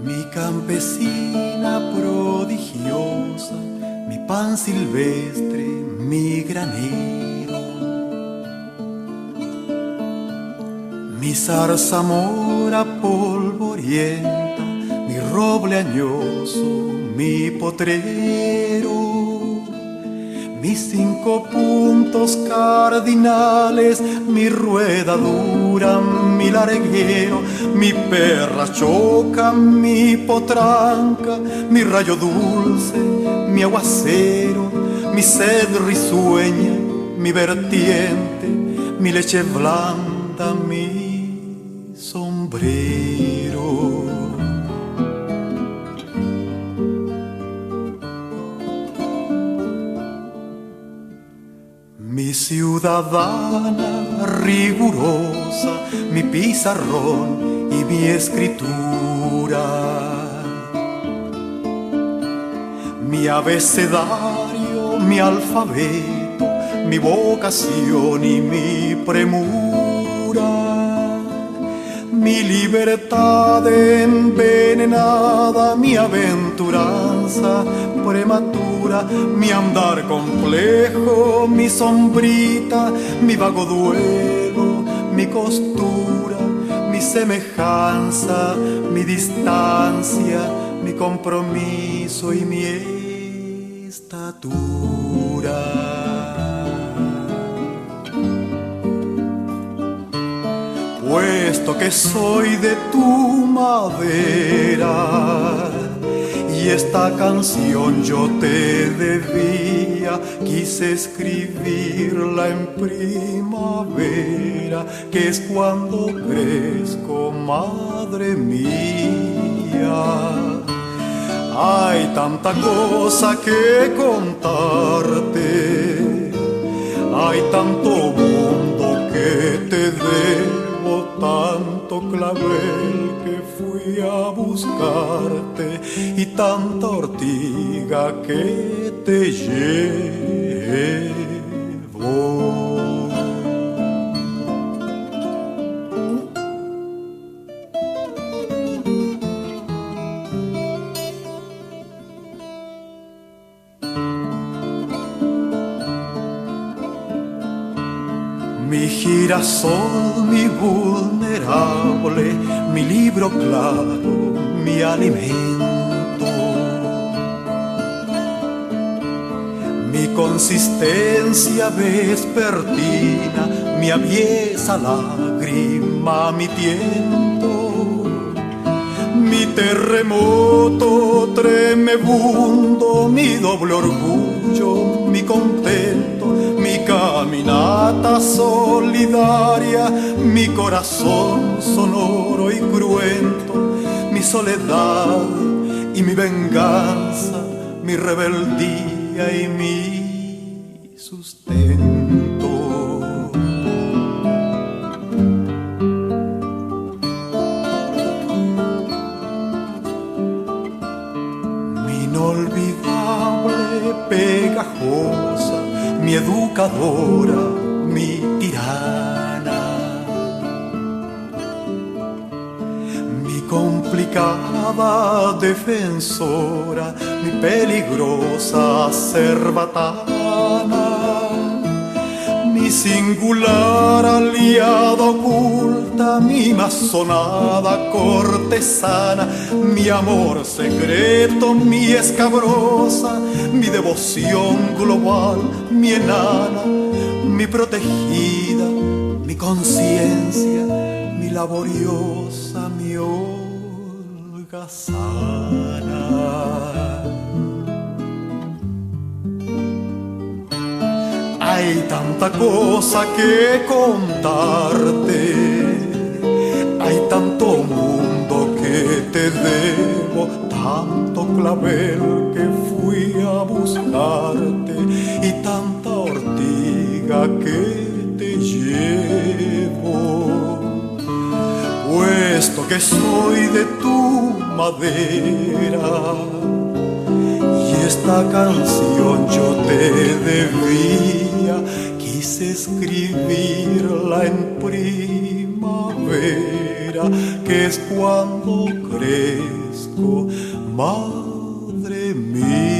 Mi campesina prodigiosa, mi pan silvestre, mi granero, mi zarzamora polvorienta, mi roble añoso, mi potrero, mis 5 puntos cardinales, mi rueda dura, mi larguero, mi perra choca, mi potranca, mi rayo dulce, mi aguacero, mi sed risueña, mi vertiente, mi leche blanda, mi sombrero. Mi ciudadana rigurosa, mi pizarrón y mi escritura, mi abecedario, mi alfabeto, mi vocación y mi premura, mi libertad envenenada, mi aventuranza prematura, mi andar complejo, mi sombrita, mi vago duelo, mi costura, mi semejanza, mi distancia, mi compromiso y mi estatura. Puesto que soy de tu madera y esta canción yo te debía, quise escribirla en primavera, que es cuando crezco, madre mía. Hay tanta cosa que contarte, hay tanto mundo que te debo, tanto clavel que fui a buscarte y tanta ortiga que te llevo. Mi girasol, mi vulnerable, mi libro claro, mi alimento, mi consistencia vespertina, mi aviesa lágrima, mi tiento, mi terremoto tremebundo, mi doble orgullo, mi contento, mi caminata solidaria, mi corazón sonoro y cruento, mi soledad y mi venganza, mi rebeldía y mi sustento. Mi inolvidable pegajosa, mi educadora, mi tirana, mi complicada defensora, mi peligrosa cerbatana, mi singular aliada oculta, mi mazonada cortesana, mi amor secreto, mi escabrosa, mi devoción global, mi enana, mi protegida, mi conciencia, mi laboriosa, mi holgazana. Hay tanta cosa que contarte, hay tanto mundo que te debo, tanto clavel que fui a buscarte y tanta ortiga que te llevo. Puesto que soy de tu madera y esta canción yo te debía, quise escribirla en primavera, primavera, que es cuando crezco, madre mía.